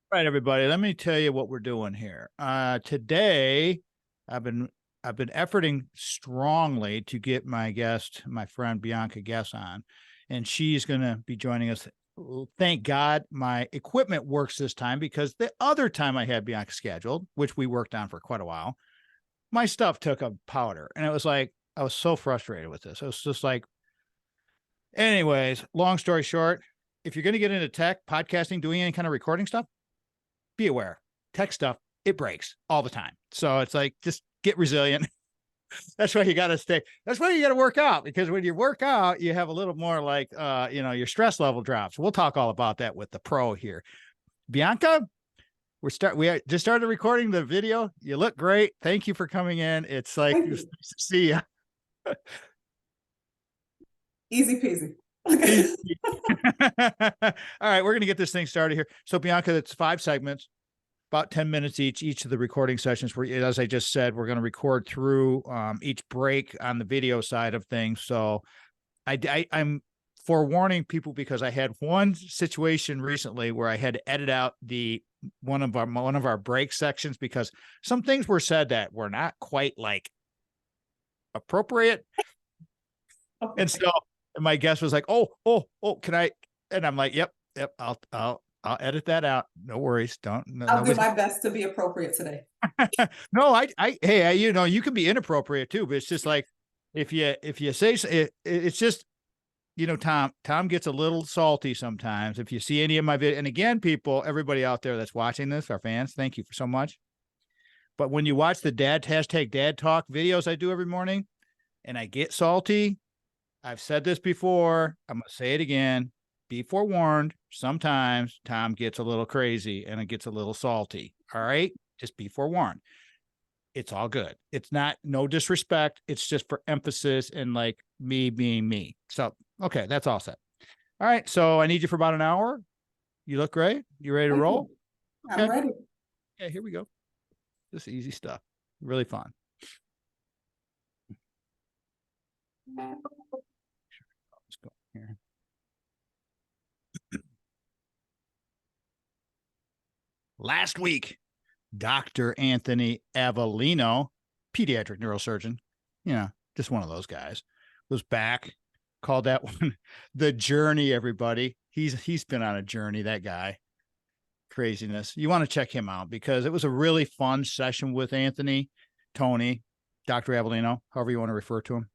Right, everybody. Let me tell you what we're doing here. Today, I've been I've been efforting strongly to get my guest, my friend Bianca Guess, on, and she's going to be joining us. Thank God my equipment works this time because the other time I had Bianca scheduled, which we worked on for quite a while, my stuff took a powder, and it was like I was so frustrated with this. I was just like, anyways, long story short, if you're going to get into tech, podcasting, doing any kind of recording stuff, be aware. Tech stuff, it breaks all the time. So it's like, just get resilient. That's why you got to stay. That's why you got to work out, because when you work out, you have a little more like, your stress level drops. We'll talk all about that with the pro here. Bianca, we just started recording the video. You look great. Thank you for coming in. It's like, it's nice to see you. Easy peasy. All right, we're going to get this thing started here. So Bianca, it's 5 segments, about 10 minutes each of the recording sessions, where, as I just said, we're going to record through each break on the video side of things. So I'm forewarning people, because I had one situation recently where I had to edit out one of our break sections because some things were said that were not quite like appropriate. Okay. And so my guest was like, oh, can I? And I'm like, yep, I'll edit that out. No worries. I'll do my best to be appropriate today. No, hey, you can be inappropriate too, but it's just like, if you say it's just, Tom gets a little salty sometimes. If you see any of my video, and again, people, everybody out there that's watching this, our fans, thank you so much. But when you watch the #Dad Talk videos I do every morning, and I get salty, I've said this before, I'm going to say it again. Be forewarned. Sometimes Tom gets a little crazy and it gets a little salty. All right. Just be forewarned. It's all good. It's no disrespect. It's just for emphasis and like me being me. So, okay. That's all set. All right. So I need you for about an hour. You look great. You ready to roll? Okay. I'm ready. Okay. Here we go. This is easy stuff. Really fun. Let's go here. Last week, Dr. Anthony Avellino, pediatric neurosurgeon, just one of those guys, was back. Called that one the journey, everybody. He's been on a journey, that guy. Craziness. You want to check him out because it was a really fun session with Tony, Dr. Avellino, however you want to refer to him.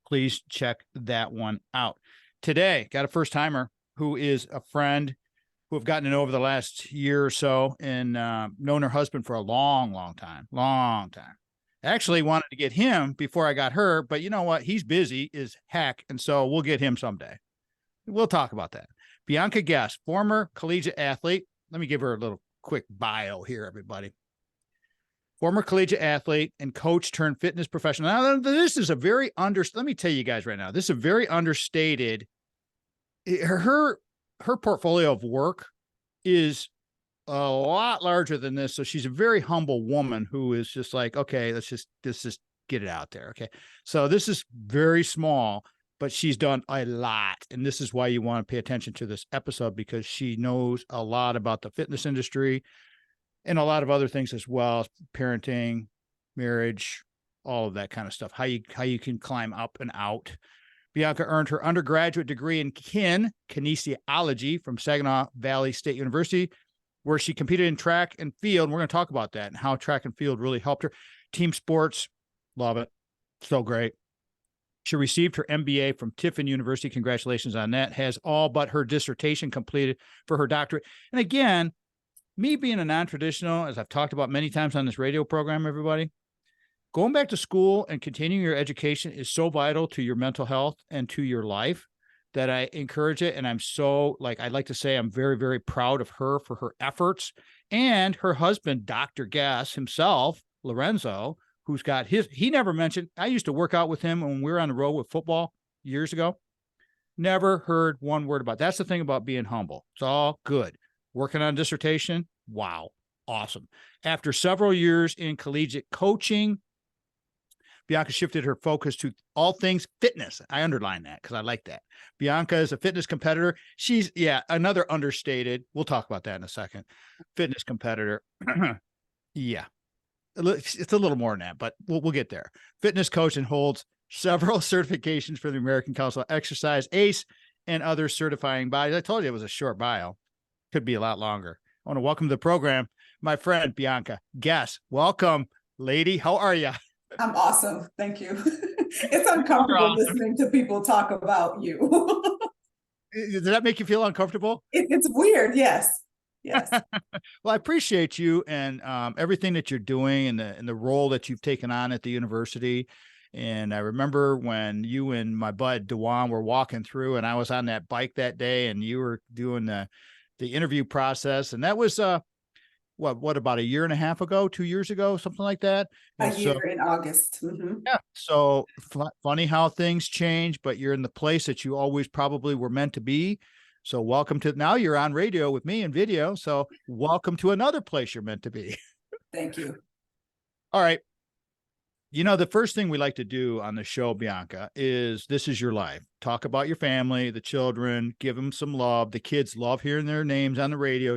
Please check that one out. Today, got a first timer who is a friend who have gotten to know over the last year or so, and known her husband for a long time. I actually wanted to get him before I got her, but you know what? He's busy as heck, and so we'll get him someday. We'll talk about that. Bianca Guess, former collegiate athlete. Let me give her a little quick bio here, everybody. Former collegiate athlete and coach turned fitness professional. Now, this is let me tell you guys right now, this is a very understated. Her portfolio of work is a lot larger than this. So she's a very humble woman who is just like, okay, let's just get it out there. Okay. So this is very small, but she's done a lot. And this is why you want to pay attention to this episode, because she knows a lot about the fitness industry and a lot of other things as well, parenting, marriage, all of that kind of stuff, how you can climb up and out. Bianca earned her undergraduate degree in Kinesiology from Saginaw Valley State University, where she competed in track and field. And we're going to talk about that and how track and field really helped her. Team sports, love it. So great. She received her MBA from Tiffin University. Congratulations on that. Has all but her dissertation completed for her doctorate. And again, me being a non-traditional, as I've talked about many times on this radio program, everybody, going back to school and continuing your education is so vital to your mental health and to your life that I encourage it. And I'm so, I'd like to say I'm very, very proud of her for her efforts, and her husband, Dr. Guess himself, Lorenzo, who's got he never mentioned, I used to work out with him when we were on the road with football years ago. Never heard one word about it. That's the thing about being humble. It's all good. Working on a dissertation. Wow. Awesome. After several years in collegiate coaching, Bianca shifted her focus to all things fitness. I underline that because I like that. Bianca is a fitness competitor. She's, another understated. We'll talk about that in a second. Fitness competitor. Yeah. It's a little more than that, but we'll get there. Fitness coach and holds several certifications for the American Council of Exercise, ACE, and other certifying bodies. I told you it was a short bio. Could be a lot longer. I want to welcome to the program my friend Bianca Guess. Welcome, lady. How are you? I'm awesome. Thank you. It's uncomfortable listening to people talk about you. Does that make you feel uncomfortable? It's weird. Yes. Yes. Well, I appreciate you and everything that you're doing and the role that you've taken on at the university. And I remember when you and my bud Dewan were walking through, and I was on that bike that day, and you were doing the interview process, and that was what about a year and a half ago, 2 years ago, something like that. A year in August. Mm-hmm. Yeah. So funny how things change, but you're in the place that you always probably were meant to be. So welcome to, now you're on radio with me and video. So welcome to another place you're meant to be. Thank you. All right. You know, the first thing we like to do on the show, Bianca, is this is your life. Talk about your family, the children, give them some love. The kids love hearing their names on the radio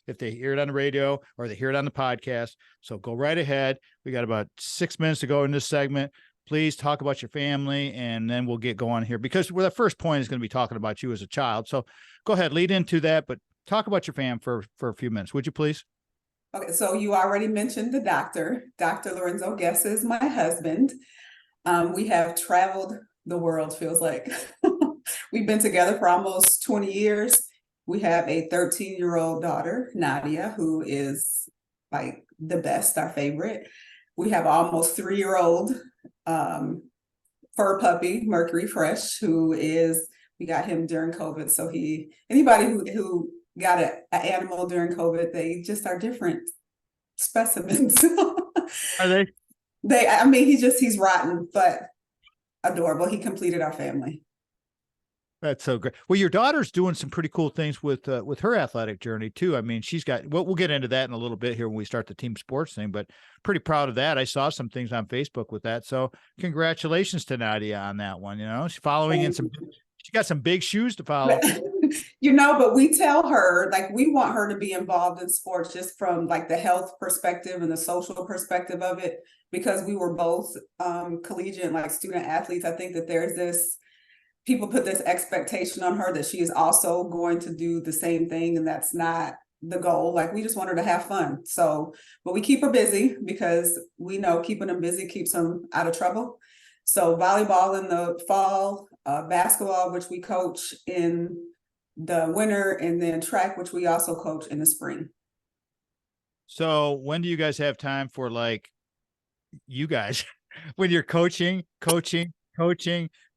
if they hear it on the radio or they hear it on the podcast. So go right ahead. We got about 6 minutes to go in this segment. Please talk about your family, and then we'll get going here because the first point is going to be talking about you as a child. So go ahead, lead into that, but talk about your fam for a few minutes, would you please? Okay, so you already mentioned the doctor. Dr. Lorenzo Guess is my husband. We have traveled the world, feels like. We've been together for almost 20 years. We have a 13-year-old daughter, Nadia, who is like the best, our favorite. We have almost 3-year-old fur puppy, Mercury Fresh, we got him during COVID. So anybody who got an animal during COVID, they just are different specimens. Are they? He's rotten, but adorable. He completed our family. That's so great. Well, your daughter's doing some pretty cool things with her athletic journey too. I mean, she's got, we'll get into that in a little bit here when we start the team sports thing, but pretty proud of that. I saw some things on Facebook with that. So congratulations to Nadia on that one. You know, she's following in she got some big shoes to follow. But we tell her, like, we want her to be involved in sports just from like the health perspective and the social perspective of it, because we were both collegiate, like student athletes. I think that people put this expectation on her that she is also going to do the same thing, and that's not the goal. Like, we just want her to have fun. So, but we keep her busy because we know keeping them busy keeps them out of trouble. So volleyball in the fall, basketball, which we coach in the winter, and then track, which we also coach in the spring. So when do you guys have time for, like, you guys, when you're coaching,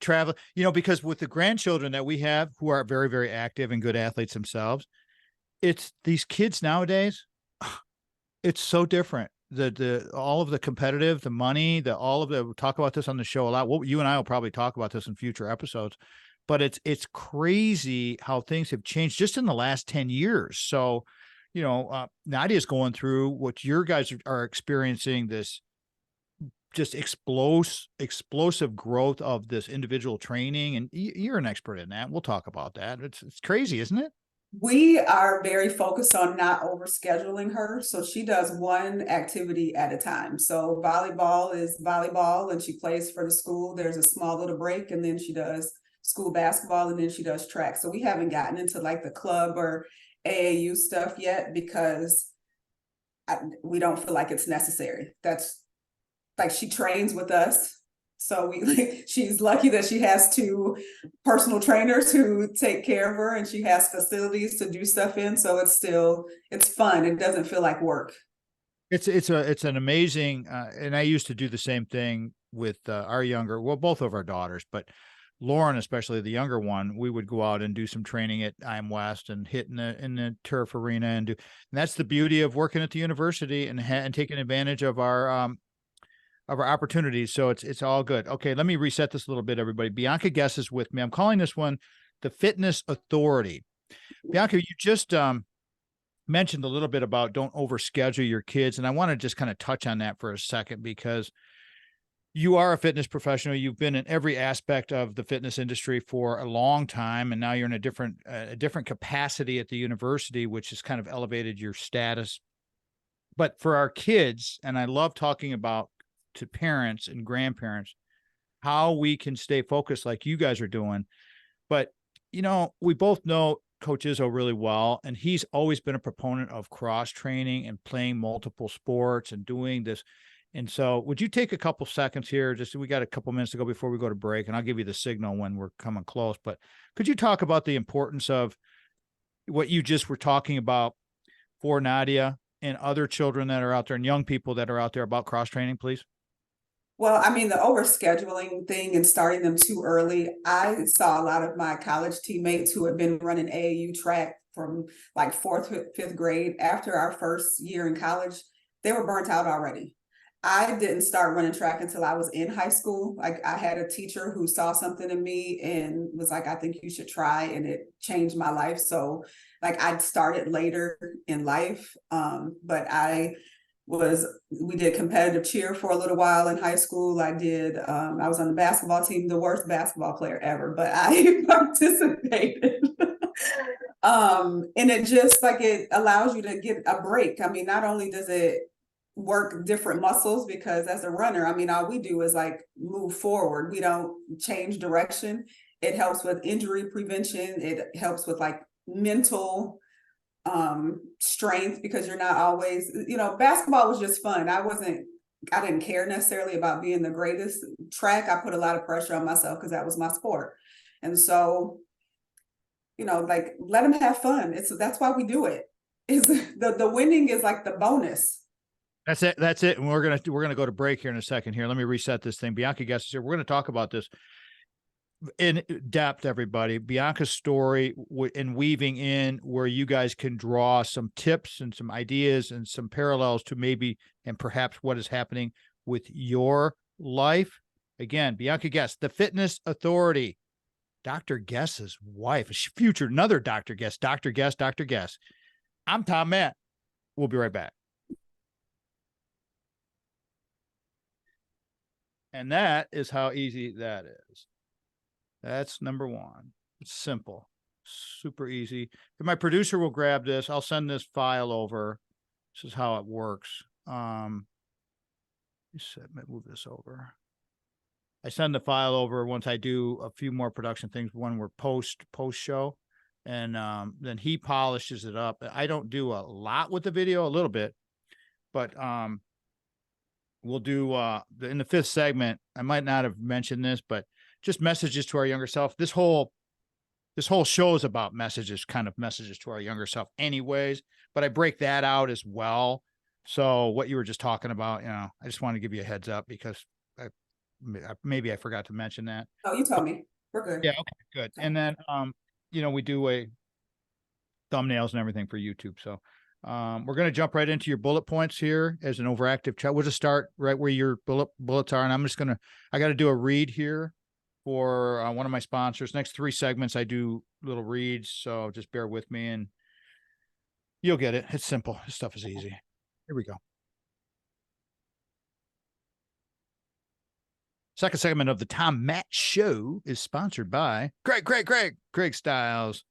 travel, because with the grandchildren that we have who are very, very active and good athletes themselves, it's these kids nowadays, it's so different. All of the competitive, the money, we'll talk about this on the show a lot. Well, you and I will probably talk about this in future episodes, but it's crazy how things have changed just in the last 10 years. So, Nadia's going through what your guys are experiencing, this just explosive growth of this individual training. And you're an expert in that. We'll talk about that. It's crazy, isn't it? We are very focused on not overscheduling her. So she does one activity at a time. So volleyball is volleyball, and she plays for the school. There's a small little break, and then she does school basketball, and then she does track. So we haven't gotten into like the club or AAU stuff yet because we don't feel like it's necessary. That's like, she trains with us. So she's lucky that she has 2 personal trainers who take care of her, and she has facilities to do stuff in. So it's fun. It doesn't feel like work. It's an amazing, and I used to do the same thing with both of our daughters, but Lauren, especially the younger one, we would go out and do some training at IM West and hit in the turf arena and that's the beauty of working at the university and taking advantage of our opportunities. So it's all good. Okay, let me reset this a little bit, everybody. Bianca Guess is with me. I'm calling this one the Fitness Authority. Bianca, you just mentioned a little bit about don't overschedule your kids, and I want to just kind of touch on that for a second, because You are a fitness professional. You've been in every aspect of the fitness industry for a long time, and now you're in a different capacity at the university, which has kind of elevated your status. But for our kids, and I love talking about to parents and grandparents, how we can stay focused like you guys are doing. But, we both know Coach Izzo really well, and he's always been a proponent of cross training and playing multiple sports and doing this. And so would you take a couple seconds here? We got a couple minutes to go before we go to break, and I'll give you the signal when we're coming close. But could you talk about the importance of what you just were talking about for Nadia and other children that are out there and young people that are out there about cross training, please? Well, I mean, the overscheduling thing and starting them too early, I saw a lot of my college teammates who had been running AAU track from like fourth, fifth grade. After our first year in college, they were burnt out already. I didn't start running track until I was in high school. Like, I had a teacher who saw something in me and was like, I think you should try, and it changed my life. So like, I started later in life, but we did competitive cheer for a little while in high school. I was on the basketball team, the worst basketball player ever, but I participated. And it just like, it allows you to get a break. I mean, not only does it work different muscles, because as a runner, I mean, all we do is like move forward. We don't change direction. It helps with injury prevention. It helps with like mental strength, because you're not always, basketball was just fun. I didn't care necessarily about being the greatest. Track, I put a lot of pressure on myself because that was my sport. And so, like, let them have fun. That's why we do it. Is the winning is like the bonus. That's it. That's it. And we're gonna go to break here in a second. Here, let me reset this thing. Bianca Guess is here. We're gonna talk about this in depth, everybody. Bianca's story and weaving in where you guys can draw some tips and some ideas and some parallels to maybe and perhaps what is happening with your life. Again, Bianca Guess, the fitness authority, Dr. Guess's wife, another Dr. Guess, Dr. Guess, Dr. Guess. I'm Tom Matt. We'll be right back. And that is how easy that is. That's number one. It's simple, super easy. If my producer will grab this, I'll send this file over. This is how it works. Move this over. I send the file over once I do a few more production things when we're post show, and then he polishes it up. I don't do a lot with the video, a little bit, but we'll do in the fifth segment. I might not have mentioned this, but just messages to our younger self. This whole show is about messages to our younger self anyways, but I break that out as well. So what you were just talking about, I just want to give you a heads up because maybe I forgot to mention that. Oh, you told me. We're good. Yeah. Okay, good. And then, we do thumbnails and everything for YouTube. So we're going to jump right into your bullet points here as an overactive chat. We'll just start right where your bullets are. And I got to do a read here for one of my sponsors. Next 3 segments, I do little reads. So just bear with me and you'll get it. It's simple. This stuff is easy. Here we go. Second segment of the Tom Matt Show is sponsored by Craig Stiles,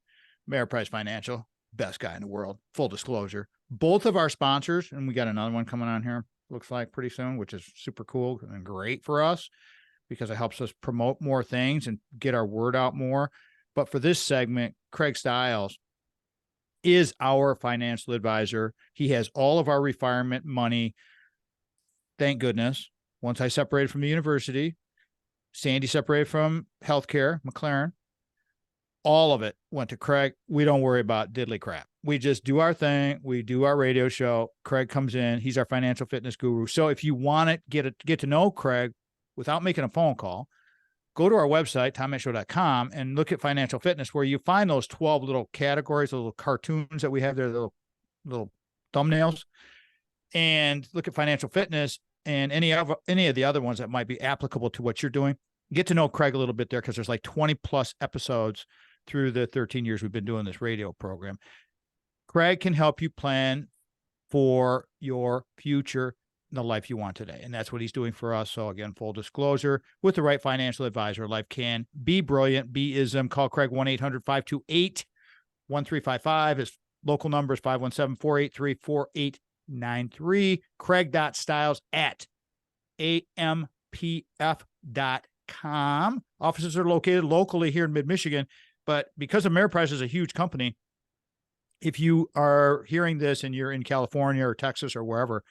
Ameriprise Financial, best guy in the world. Full disclosure, both of our sponsors, and we got another one coming on here, looks like pretty soon, which is super cool and great for us because it helps us promote more things and get our word out more. But for this segment, Craig Stiles is our financial advisor. He has all of our retirement money. Thank goodness. Once I separated from the university, Sandy separated from healthcare, McLaren, all of it went to Craig. We don't worry about diddly crap. We just do our thing. We do our radio show. Craig comes in. He's our financial fitness guru. So if you want to get to know Craig without making a phone call, go to our website, tommattshow.com, and look at financial fitness, where you find those 12 little categories, little cartoons that we have there, little thumbnails, and look at financial fitness and any of the other ones that might be applicable to what you're doing. Get to know Craig a little bit there, because there's like 20 plus episodes through the 13 years we've been doing this radio program. Craig can help you plan for your future the life you want today. And that's what he's doing for us. So again, full disclosure, with the right financial advisor, life can be brilliant. Be-ism. Call Craig 1-800-528-1355. His local number is 517-483-4893. Craig.styles@ampf.com. Offices are located locally here in mid-Michigan, but because Ameriprise is a huge company, if you are hearing this and you're in California or Texas or wherever,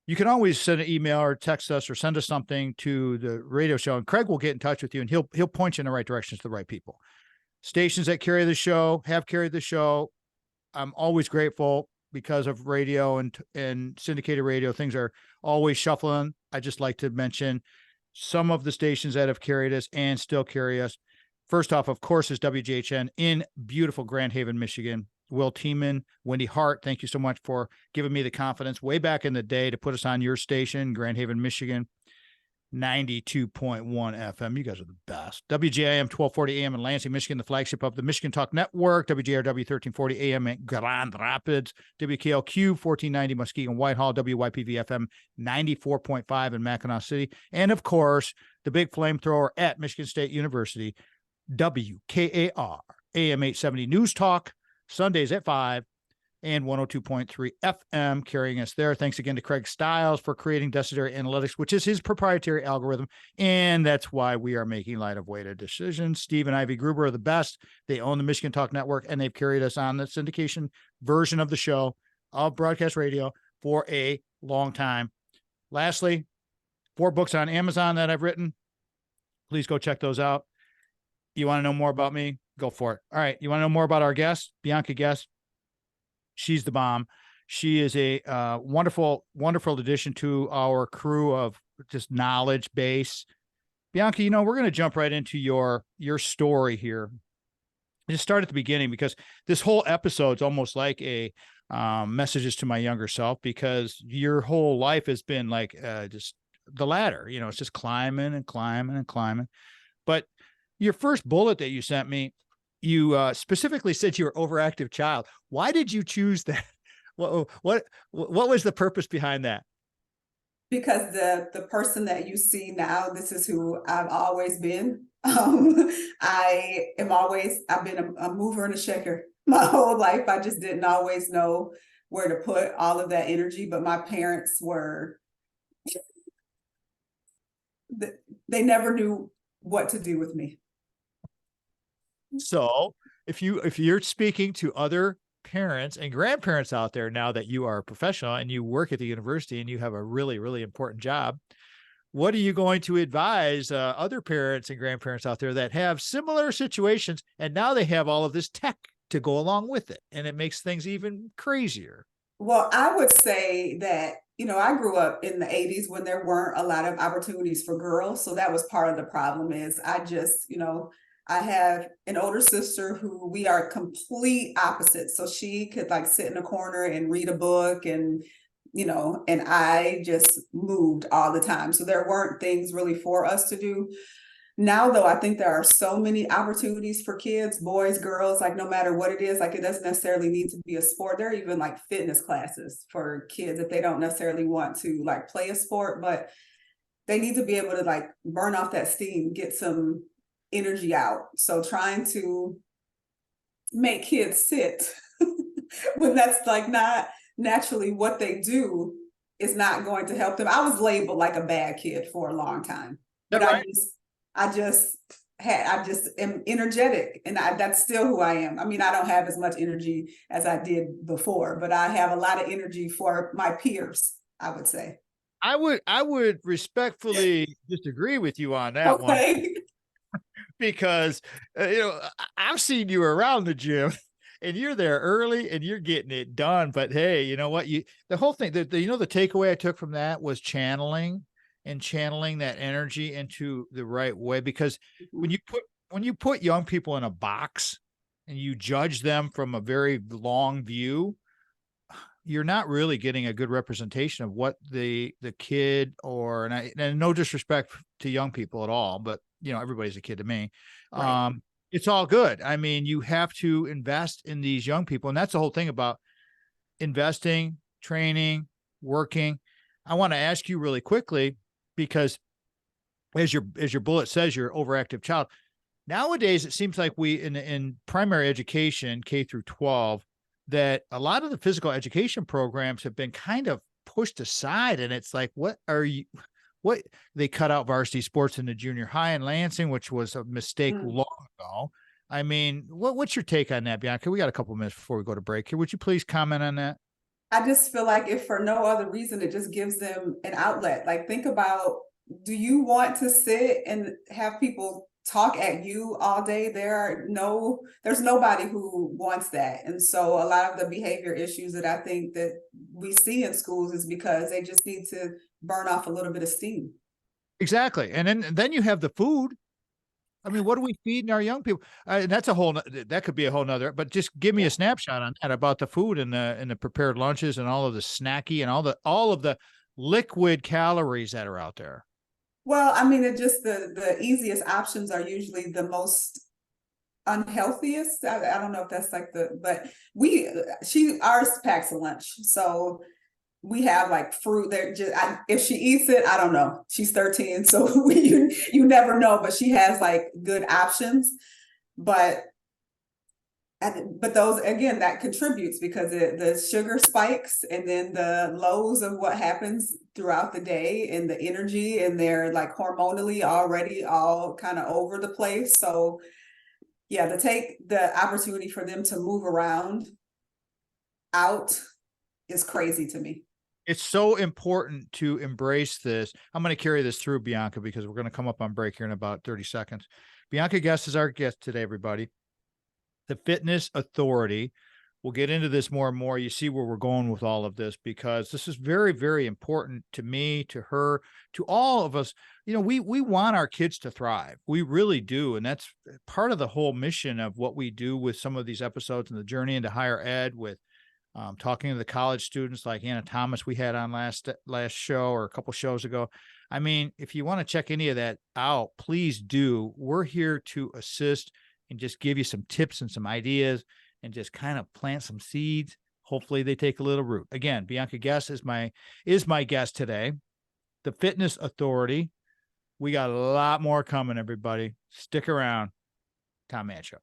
you can always send an email or text us or send us something to the radio show, and Craig will get in touch with you, and he'll point you in the right directions to the right people. Stations that carry the show have carried the show. I'm always grateful because of radio and syndicated radio. Things are always shuffling. I just like to mention some of the stations that have carried us and still carry us. First off, of course, is WGHN in beautiful Grand Haven, Michigan. Will Tiemann, Wendy Hart, thank you so much for giving me the confidence way back in the day to put us on your station, Grand Haven, Michigan, 92.1 FM. You guys are the best. WJIM 1240 AM in Lansing, Michigan, the flagship of the Michigan Talk Network. WJRW 1340 AM in Grand Rapids. WKLQ 1490 Muskegon, Whitehall. WYPV FM 94.5 in Mackinac City. And of course, the big flamethrower at Michigan State University, WKAR AM 870 News Talk. Sundays at 5 and 102.3 FM carrying us there. Thanks again to Craig Styles for creating Desideri Analytics, which is his proprietary algorithm. And that's why we are making light of weighted decisions. Steve and Ivy Gruber are the best. They own the Michigan Talk Network, and they've carried us on the syndication version of the show of broadcast radio for a long time. Lastly, 4 books on Amazon that I've written. Please go check those out. You want to know more about me? Go for it. All right. You want to know more about our guest, Bianca Guess? She's the bomb. She is a wonderful, wonderful addition to our crew of just knowledge base. Bianca, we're going to jump right into your story here. Just start at the beginning, because this whole episode's almost like a messages to my younger self, because your whole life has been like just the ladder. It's just climbing and climbing and climbing. But your first bullet that you sent me, you specifically said you were an overactive child. Why did you choose that? What was the purpose behind that? Because the person that you see now, this is who I've always been. I've been a mover and a shaker my whole life. I just didn't always know where to put all of that energy, but my parents they never knew what to do with me. So if you're speaking to other parents and grandparents out there now that you are a professional and you work at the university and you have a really, really important job, what are you going to advise other parents and grandparents out there that have similar situations, and now they have all of this tech to go along with it, and it makes things even crazier? Well, I would say that, I grew up in the 80s when there weren't a lot of opportunities for girls. So that was part of the problem. Is I just, I have an older sister who we are complete opposites. So she could sit in a corner and read a book, and I just moved all the time. So there weren't things really for us to do. Now, though, I think there are so many opportunities for kids, boys, girls, no matter what it is, it doesn't necessarily need to be a sport. There are even fitness classes for kids if they don't necessarily want to play a sport, but they need to be able to burn off that steam, get some energy out. So trying to make kids sit when that's not naturally what they do is not going to help them. I was labeled like a bad kid for a long time, but right? I just am energetic, and that's still who I am. I mean, I don't have as much energy as I did before, but I have a lot of energy for my peers, I would say. I would respectfully disagree with you on that one. Because, I've seen you around the gym and you're there early and you're getting it done. But hey, you know what? The whole thing, the takeaway I took from that was channeling that energy into the right way. Because when you put young people in a box and you judge them from a very long view, you're not really getting a good representation of what the kid and no disrespect to young people at all, but everybody's a kid to me. Right. It's all good. I mean, you have to invest in these young people. And that's the whole thing about investing, training, working. I want to ask you really quickly, because as your bullet says, you're an overactive child. Nowadays, it seems like we in primary education, K through 12, that a lot of the physical education programs have been kind of pushed aside. And it's like, what they cut out varsity sports in the junior high in Lansing, which was a mistake long ago. I mean, what's your take on that, Bianca? We got a couple minutes before we go to break here. Would you please comment on that? I just feel like if for no other reason, it just gives them an outlet. Like, think about, do you want to sit and have people talk at you all day? There's nobody who wants that. And so a lot of the behavior issues that I think that we see in schools is because they just need to burn off a little bit of steam. Exactly. And then you have the food. I mean, what are we feeding our young people? That's that could be a whole nother, but just give me a snapshot on that about the food and the prepared lunches and all of the snacky and all of the liquid calories that are out there. Well, I mean, it just the easiest options are usually the most unhealthiest. I don't know if that's like but ours packs a lunch. So we have like fruit there. If she eats it, I don't know. She's 13, so you never know. But she has like good options. But those, again, that contributes because the sugar spikes, and then the lows of what happens throughout the day, and the energy, and they're like hormonally already all kind of over the place. So yeah, to take the opportunity for them to move around out is crazy to me. It's so important to embrace this. I'm going to carry this through, Bianca, because we're going to come up on break here in about 30 seconds. Bianca Guess is our guest today, everybody. The fitness authority. We'll get into this more and more. You see where we're going with all of this, because this is very, very important to me, to her, to all of us. You know, we want our kids to thrive. We really do. And that's part of the whole mission of what we do with some of these episodes and the journey into higher ed, with talking to the college students like Anna Thomas we had on last show or a couple shows ago. I mean, if you want to check any of that out, please do. We're here to assist and just give you some tips and some ideas and just kind of plant some seeds. Hopefully they take a little root. Again, Bianca Guess is my guest today. The fitness authority. We got a lot more coming, everybody. Stick around. Tom Mann Show.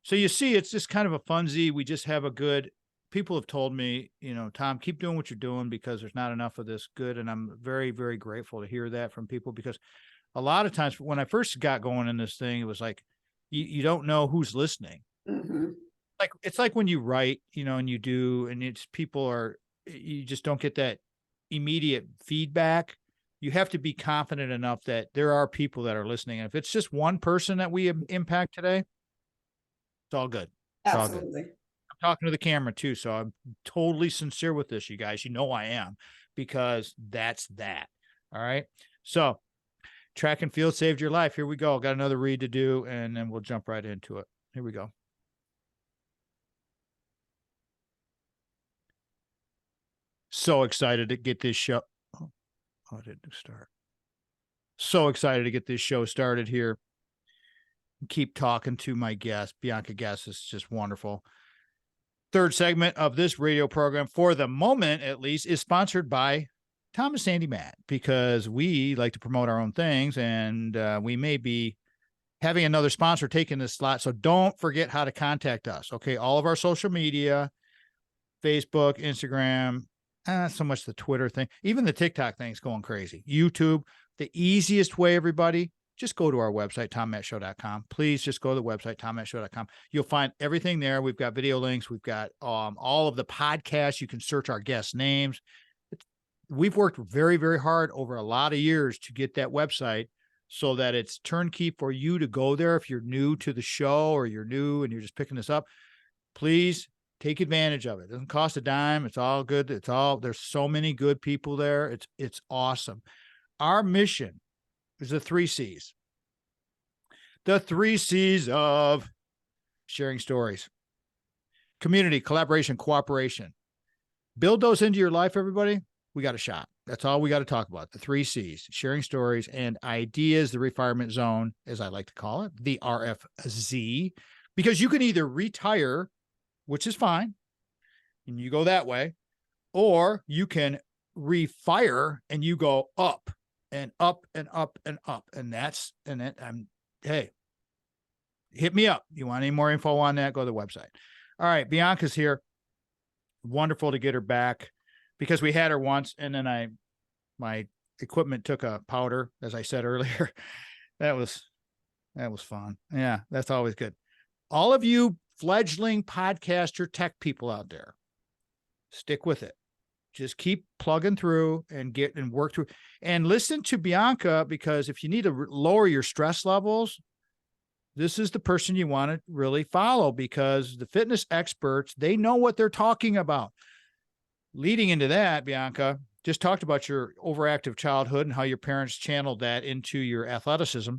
So you see, it's just kind of a funsy. We just have a good, people have told me, you know, Tom, keep doing what you're doing because there's not enough of this good. And I'm very, very grateful to hear that from people, because a lot of times when I first got going in this thing, it was like, you don't know who's listening. Mm-hmm. Like, it's like when you write, you know, and you do, and it's you just don't get that immediate feedback. You have to be confident enough that there are people that are listening. And if it's just one person that we impact today, it's all good. It's Absolutely. all good. I'm talking to the camera too, so I'm totally sincere with this, you guys. You know I am, because that's that. All right. So track and field saved your life. Here we go. Got another read to do, and then we'll jump right into it. Here we go. So excited to get this show. Oh, I didn't start. So excited to get this show started here. Keep talking to my guest. Bianca Guess is just wonderful. Third segment of this radio program, for the moment at least, is sponsored by Thomas Sandy Matt, because we like to promote our own things, and we may be having another sponsor taking this slot. So don't forget how to contact us. Okay. All of our social media, Facebook, Instagram, not so much the Twitter thing, even the TikTok thing's going crazy. YouTube, the easiest way, everybody, just go to our website, tommattshow.com. Please just go to the website, tommattshow.com. You'll find everything there. We've got video links. We've got all of the podcasts. You can search our guest names. We've worked very, very hard over a lot of years to get that website so that it's turnkey for you to go there. If you're new to the show or you're new and you're just picking this up, please take advantage of it. It doesn't cost a dime. It's all good. There's so many good people there. It's awesome. Our mission is the 3 C's. The 3 C's of sharing stories: community, collaboration, cooperation. Build those into your life, everybody. We got a shot. That's all we got to talk about. The 3 C's: sharing stories and ideas, the refinement zone, as I like to call it, the RFZ, because you can either retire which is fine, and you go that way, or you can refire and you go up and up and up and up. And that's, and then hey, hit me up. You want any more info on that? Go to the website. All right. Bianca's here. Wonderful to get her back, because we had her once and then my equipment took a powder, as I said earlier. That was fun. Yeah. That's always good. All of you fledgling podcaster tech people out there, stick with it. Just keep plugging through and work through and listen to Bianca, because if you need to lower your stress levels, this is the person you want to really follow, because the fitness experts, they know what they're talking about. Leading into that, Bianca just talked about your overactive childhood and how your parents channeled that into your athleticism.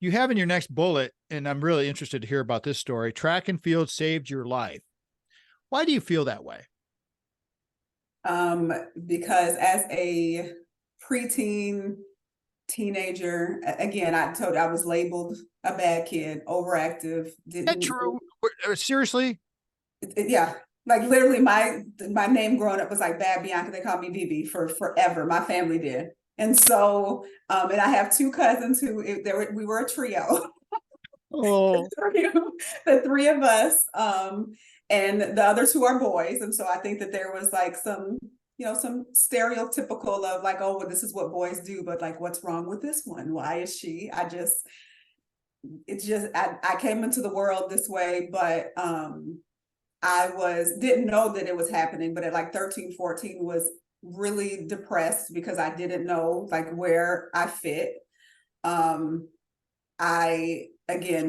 You have in your next bullet, and I'm really interested to hear about this story, track and field saved your life. Why do you feel that way? Because as a preteen, teenager, again, I told you I was labeled a bad kid, overactive. Is that true? Seriously? Yeah. Like literally my name growing up was like Bad Bianca. They called me BB for forever. My family did. And so, and I have two cousins who we were a trio. Oh, the three of us. And the other two are boys. And so I think that there was like some stereotypical of like, oh, well, this is what boys do, but like, what's wrong with this one? Why is she? I came into the world this way, but didn't know that it was happening, but at like 13, 14 was really depressed because I didn't know like where I fit. I again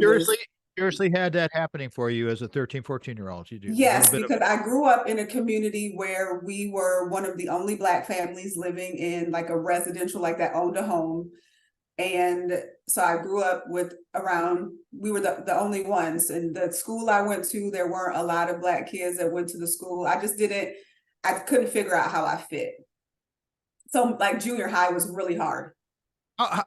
seriously had that happening for you as a 13, 14-year-old. You do. Yes, because I grew up in a community where we were one of the only Black families living in like a residential, like that owned a home. And so I grew up we were the only ones. And the school I went to, there weren't a lot of Black kids that went to the school. I couldn't figure out how I fit. So like junior high was really hard.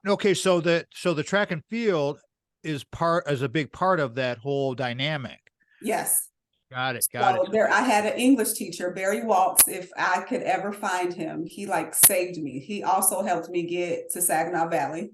Okay. So the track and field is a big part of that whole dynamic. Yes. Got it. I had an English teacher, Barry Walks. If I could ever find him, he like saved me. He also helped me get to Saginaw Valley.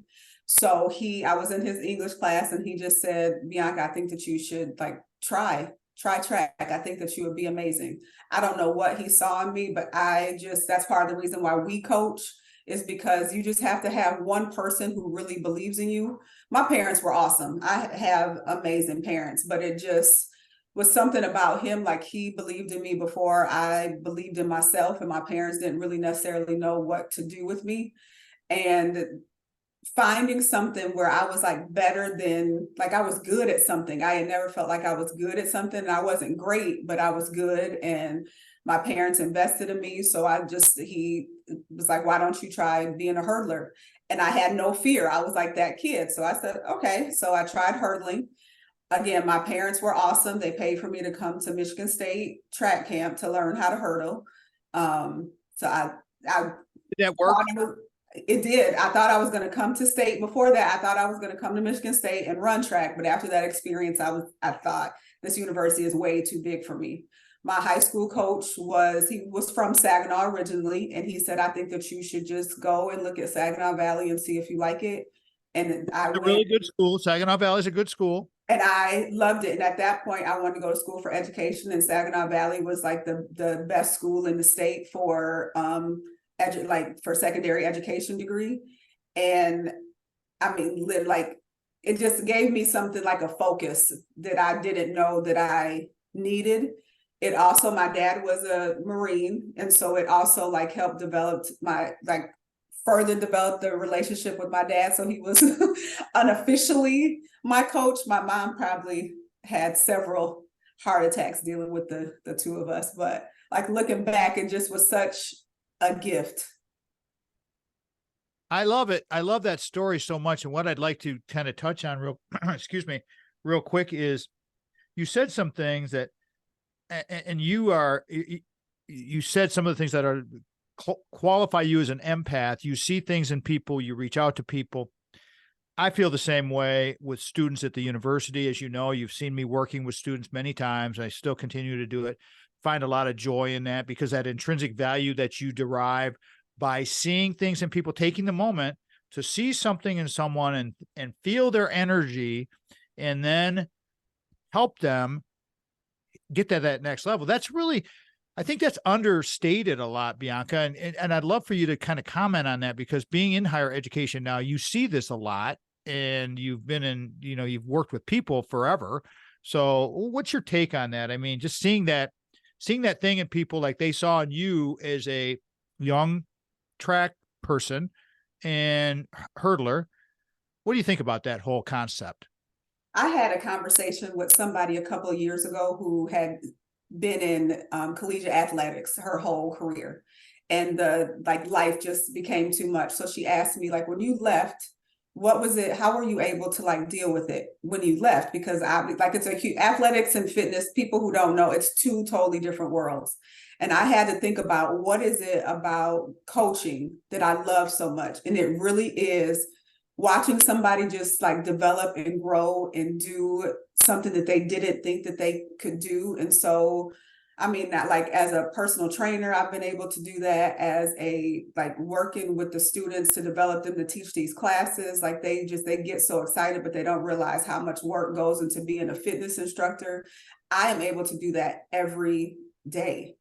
So I was in his English class and he just said, Bianca, I think that you should like try track. I think that you would be amazing. I don't know what he saw in me, but that's part of the reason why we coach, is because you just have to have one person who really believes in you. My parents were awesome. I have amazing parents, but it just was something about him. Like he believed in me before I believed in myself, and my parents didn't really necessarily know what to do with me. And finding something where I was like better than, like I was good at something. I had never felt like I was good at something. And I wasn't great, but I was good. And my parents invested in me. So he was like, why don't you try being a hurdler? And I had no fear. I was like that kid. So I said, okay. So I tried hurdling. Again, my parents were awesome. They paid for me to come to Michigan State track camp to learn how to hurdle. So I did that work? It did. I thought I was going to come to state. Before that, I thought I was going to come to Michigan State and run track. But after that experience, I thought this university is way too big for me. My high school coach was from Saginaw originally. And he said, I think that you should just go and look at Saginaw Valley and see if you like it. And it's a really good school. Saginaw Valley is a good school. And I loved it. And at that point, I wanted to go to school for education. And Saginaw Valley was like the best school in the state for for secondary education degree. And I mean, like it just gave me something like a focus that I didn't know that I needed. It also, my dad was a Marine. And so it also like helped further develop the relationship with my dad. So he was unofficially my coach. My mom probably had several heart attacks dealing with the two of us, but like looking back, it just was such a gift. I love it. I love that story so much. And what I'd like to kind of touch on real quick is you said some things that, and you said some of the things that are qualify you as an empath. You see things in people, you reach out to people. I feel the same way with students at the university. As you know, you've seen me working with students many times. I still continue to do it. Find a lot of joy in that, because that intrinsic value that you derive by seeing things in people, taking the moment to see something in someone and feel their energy, and then help them get to that next level. That's really, I think that's understated a lot, Bianca. And I'd love for you to kind of comment on that, because being in higher education now, you see this a lot, and you've been in, you've worked with people forever. So what's your take on that? I mean, just seeing that thing in people, like they saw in you as a young track person and hurdler. What do you think about that whole concept? I had a conversation with somebody a couple of years ago who had been in collegiate athletics her whole career, and the life just became too much. So she asked me, like, when you left, what was it? How were you able to deal with it when you left? Because it's a huge, athletics and fitness. People who don't know, it's two totally different worlds. And I had to think about, what is it about coaching that I love so much? And it really is watching somebody just develop and grow and do something that they didn't think that they could do. And so, I mean, not as a personal trainer, I've been able to do that, as working with the students to develop them to teach these classes. They get so excited, but they don't realize how much work goes into being a fitness instructor. I am able to do that every day.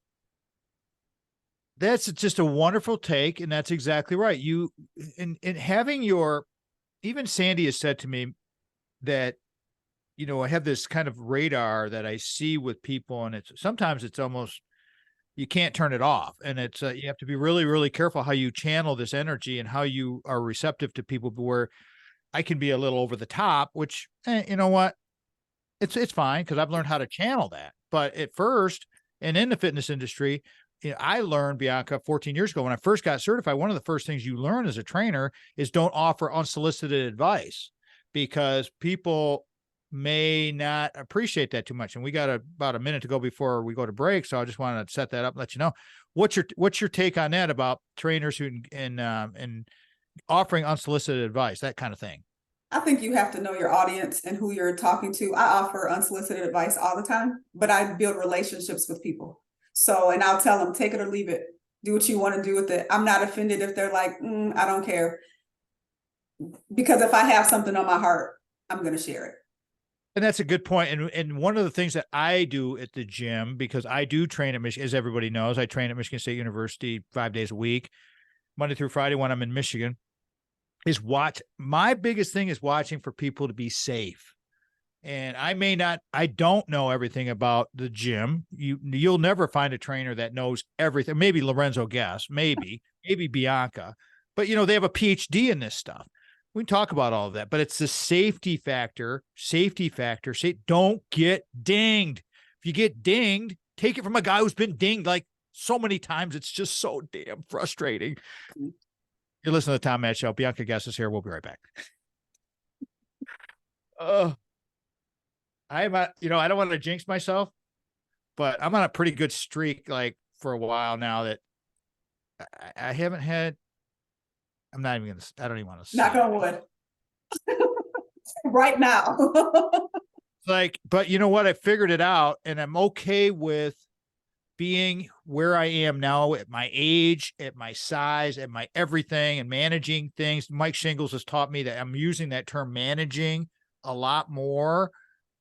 That's just a wonderful take. And that's exactly right. You, in having your, even Sandy has said to me that, I have this kind of radar that I see with people, and sometimes it's almost, you can't turn it off. And it's, you have to be really, really careful how you channel this energy and how you are receptive to people, where I can be a little over the top, which, you know what, it's fine, because I've learned how to channel that. But at first, and in the fitness industry, I learned, Bianca, 14 years ago, when I first got certified, one of the first things you learn as a trainer is don't offer unsolicited advice, because people may not appreciate that too much. And we got about a minute to go before we go to break. So I just wanted to set that up and let you know. What's your take on that, about trainers who and offering unsolicited advice, that kind of thing? I think you have to know your audience and who you're talking to. I offer unsolicited advice all the time, but I build relationships with people. So, and I'll tell them, take it or leave it. Do what you want to do with it. I'm not offended if they're like, I don't care. Because if I have something on my heart, I'm going to share it. And that's a good point. And one of the things that I do at the gym, because I do train at Michigan, as everybody knows, I train at Michigan State University 5 days a week, Monday through Friday when I'm in Michigan, is my biggest thing is watching for people to be safe. And I don't know everything about the gym. You'll never find a trainer that knows everything. Maybe Lorenzo Guess, maybe Bianca, but they have a PhD in this stuff. We can talk about all of that, but it's the safety factor. Don't get dinged. If you get dinged, take it from a guy who's been dinged like so many times. It's just so damn frustrating. You're listening to the Tom Matt Show. Bianca Guess is here. We'll be right back. I don't want to jinx myself, but I'm on a pretty good streak, for a while now, that I haven't had. I'm not even gonna. I don't even want to say. Knock on wood. Right now. But you know what? I figured it out, and I'm okay with being where I am now, at my age, at my size, at my everything, and managing things. Mike Shingles has taught me that I'm using that term managing a lot more,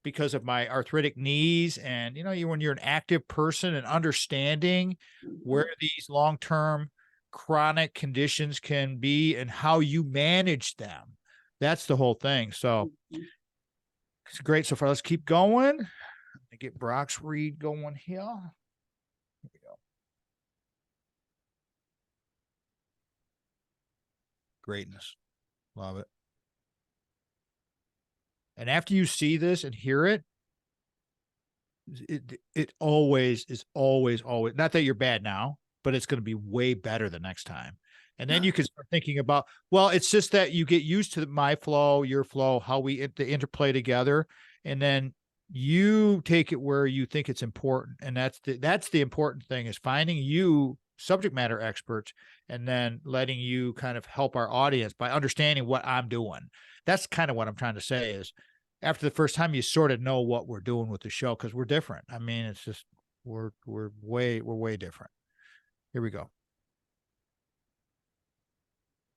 because of my arthritic knees. And, when you're an active person, and understanding where these long-term chronic conditions can be and how you manage them. That's the whole thing. So it's great so far. Let's keep going. Let me get Brock's read going here. Here we go. Greatness. Love it. And after you see this and hear it, it always is always, not that you're bad now, but it's going to be way better the next time. And then you can start thinking about, well, it's just that you get used to my flow, your flow, how we the interplay together. And then you take it where you think it's important. And that's the important thing, is finding you subject matter experts, and then letting you kind of help our audience by understanding what I'm doing. That's kind of what I'm trying to say is after the first time, you sort of know what we're doing with the show because we're different. I mean, it's just, we're way different. Here we go.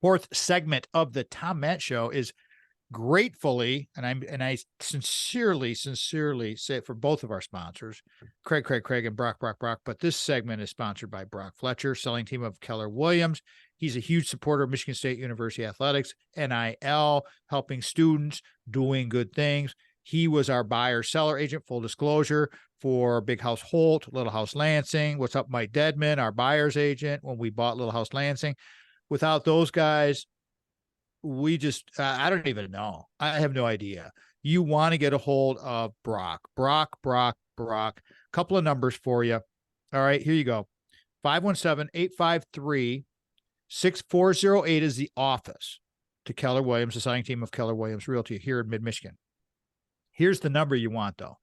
Fourth segment of the Tom Matt Show is gratefully, and I sincerely say it for both of our sponsors, Craig, and Brock. But this segment is sponsored by Brock Fletcher, selling team of Keller Williams. He's a huge supporter of Michigan State University athletics, NIL, helping students, doing good things. He was our buyer seller agent, full disclosure, for Big House Holt, Little House Lansing. What's up, Mike Deadman, our buyer's agent when we bought Little House Lansing. Without those guys, we just, I don't even know. I have no idea. You want to get a hold of Brock. Couple of numbers for you. All right, here you go. 517-853-6408 is the office to Keller Williams, the signing team of Keller Williams Realty here in mid-Michigan. Here's the number you want, though.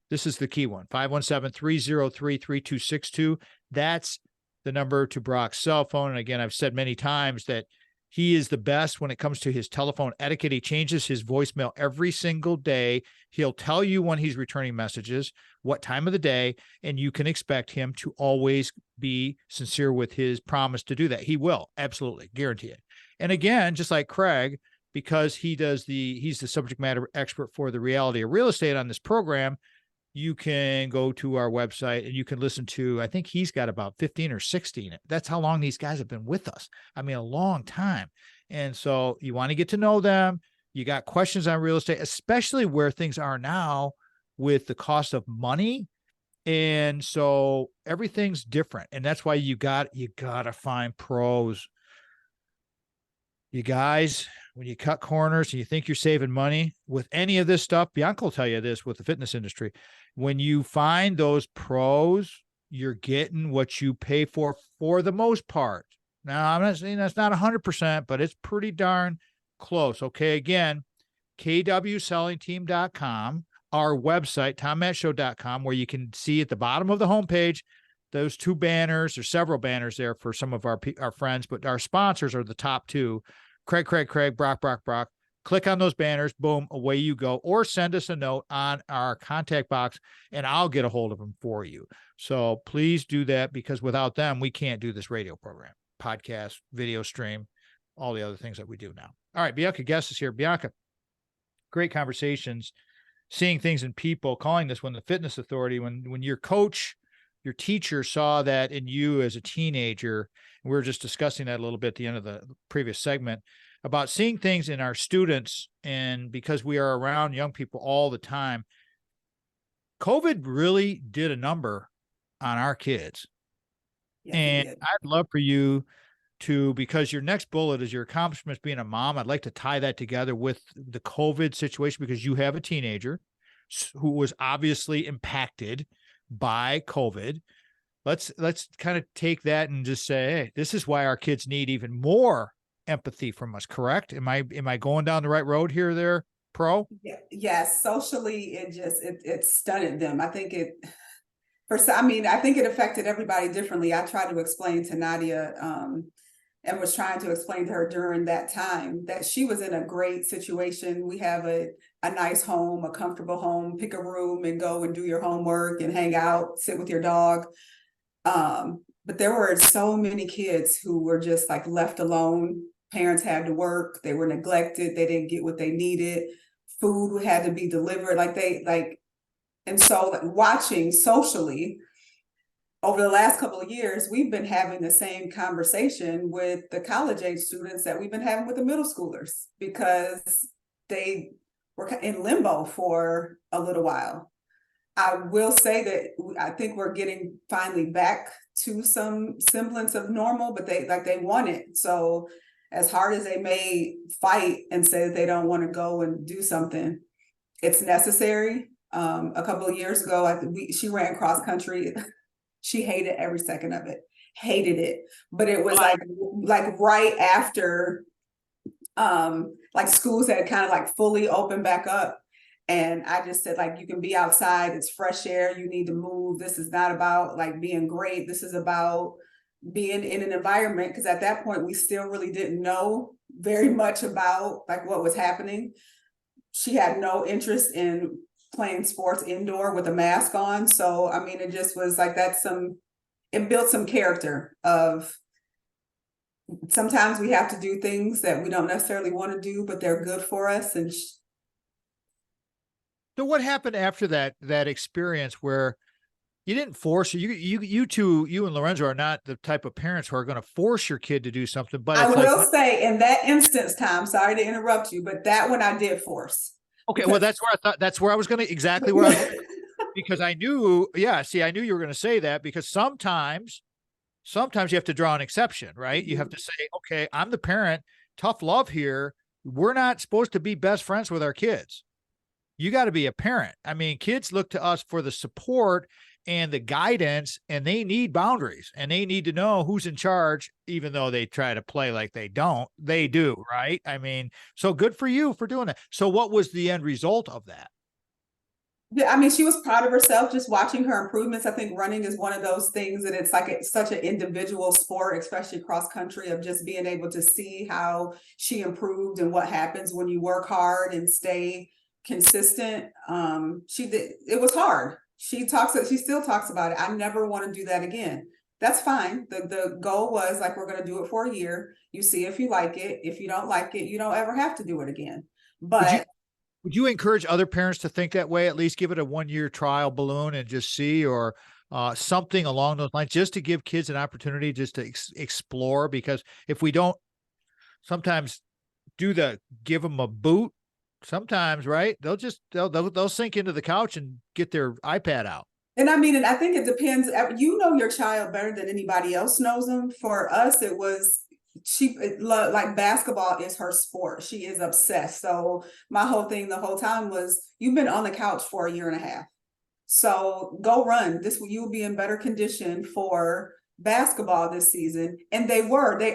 This is the key one, 517-303-3262. That's the number to Brock's cell phone. And again, I've said many times that he is the best when it comes to his telephone etiquette. He changes his voicemail every single day. He'll tell you when he's returning messages, what time of the day, and you can expect him to always be sincere with his promise to do that. He will, absolutely, guarantee it. And again, just like Craig, because he's the subject matter expert for the reality of real estate on this program, you can go to our website and you can listen to, I think he's got about 15 or 16. That's how long these guys have been with us. I mean, a long time. And so you want to get to know them. You got questions on real estate, especially where things are now with the cost of money. And so everything's different. And that's why you got to find pros. You guys, when you cut corners and you think you're saving money with any of this stuff, Bianca will tell you this with the fitness industry. When you find those pros, you're getting what you pay for the most part. Now, I'm not saying that's not 100%, but it's pretty darn close. Okay, again, kwsellingteam.com, our website, tommattshow.com, where you can see at the bottom of the homepage those two banners. There's several banners there for some of our friends, but our sponsors are the top two. Craig, Brock. Click on those banners, boom, away you go. Or send us a note on our contact box, and I'll get a hold of them for you. So please do that, because without them, we can't do this radio program, podcast, video stream, all the other things that we do now. All right, Bianca Guess is here. Bianca, great conversations, seeing things in people, calling this one the fitness authority. When your coach, your teacher saw that in you as a teenager, and we were just discussing that a little bit at the end of the previous segment, about seeing things in our students, and because we are around young people all the time, COVID really did a number on our kids. Yes, and I'd love for you to, because your next bullet is your accomplishments being a mom, I'd like to tie that together with the COVID situation, because you have a teenager who was obviously impacted by COVID. Let's kind of take that and just say, hey, this is why our kids need even more empathy from us. Correct? Am I going down the right road here, there, Pro? Yeah, yes. Socially, it stunted them. I think it affected everybody differently. I tried to explain to Nadia, and was trying to explain to her during that time that she was in a great situation. We have a nice home, a comfortable home, pick a room and go and do your homework and hang out, sit with your dog. But there were so many kids who were just like left alone. Parents had to work. They were neglected. They didn't get what they needed. Food had to be delivered. And so watching socially over the last couple of years, we've been having the same conversation with the college age students that we've been having with the middle schoolers, because they were in limbo for a little while. I will say that I think we're getting finally back to some semblance of normal, but they want it. So as hard as they may fight and say that they don't want to go and do something, it's necessary. A couple of years ago, she ran cross country. She hated every second of it, hated it. But it was like right after, schools had kind of like fully opened back up. And I just said, you can be outside, it's fresh air, you need to move. This is not about being great. This is about being in an environment, because at that point we still really didn't know very much about like what was happening. She had no interest in playing sports indoor with a mask on. So, I mean, it just was like it built some character of sometimes we have to do things that we don't necessarily want to do, but they're good for us. And so what happened after that experience where you didn't force you two, you and Lorenzo are not the type of parents who are going to force your kid to do something, but I will say in that instance, Tom, sorry to interrupt you, but that one I did force. Okay, well, that's where I was going to, exactly where I was going to, because I knew, I knew you were going to say that, because sometimes you have to draw an exception, right? You have to say, okay, I'm the parent, tough love here. We're not supposed to be best friends with our kids. You got to be a parent. I mean, kids look to us for the support and the guidance, and they need boundaries, and they need to know who's in charge, even though they try to play like they don't. They do, right? I mean, so good for you for doing that. So what was the end result of that? Yeah, I mean, she was proud of herself, just watching her improvements. I think running is one of those things that it's such an individual sport, especially cross country, of just being able to see how she improved and what happens when you work hard and stay consistent. It was hard. She still talks about it. I never want to do that again. That's fine. The goal was like, we're going to do it for a year. You see if you like it. If you don't like it, you don't ever have to do it again. But would you encourage other parents to think that way? At least give it a 1-year trial balloon and just see, or something along those lines, just to give kids an opportunity just to explore. Because if we don't sometimes give them a boot, sometimes, right, they'll sink into the couch and get their iPad out. And I mean, and I think it depends. You know your child better than anybody else knows them. For us, it was like basketball is her sport. She is obsessed. So my whole thing the whole time was, you've been on the couch for a year and a half. So go run. You will be in better condition for basketball this season. And they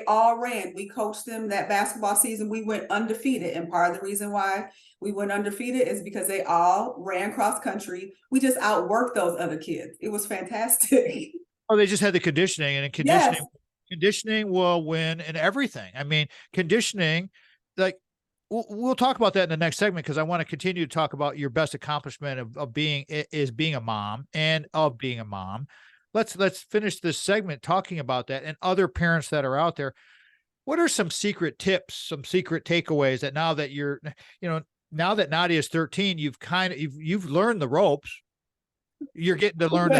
all ran. We coached them that basketball season. We went undefeated. And part of the reason why we went undefeated is because they all ran cross country. We just outworked those other kids. It was fantastic. Oh, they just had the conditioning, and conditioning will win in everything. I mean, conditioning, like, we'll talk about that in the next segment, because I want to continue to talk about your best accomplishment of being a mom and of being a mom. Let's finish this segment talking about that, and other parents that are out there. What are some secret tips, some secret takeaways that now that Nadia is 13, you've learned the ropes. You're getting to learn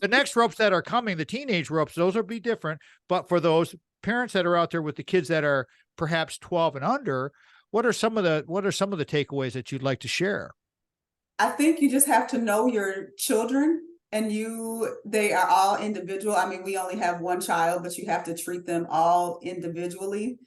the next ropes that are coming, the teenage ropes. Those will be different. But for those parents that are out there with the kids that are perhaps 12 and under, what are some of the takeaways that you'd like to share? I think you just have to know your children, and they are all individual. I mean, we only have one child, but you have to treat them all individually.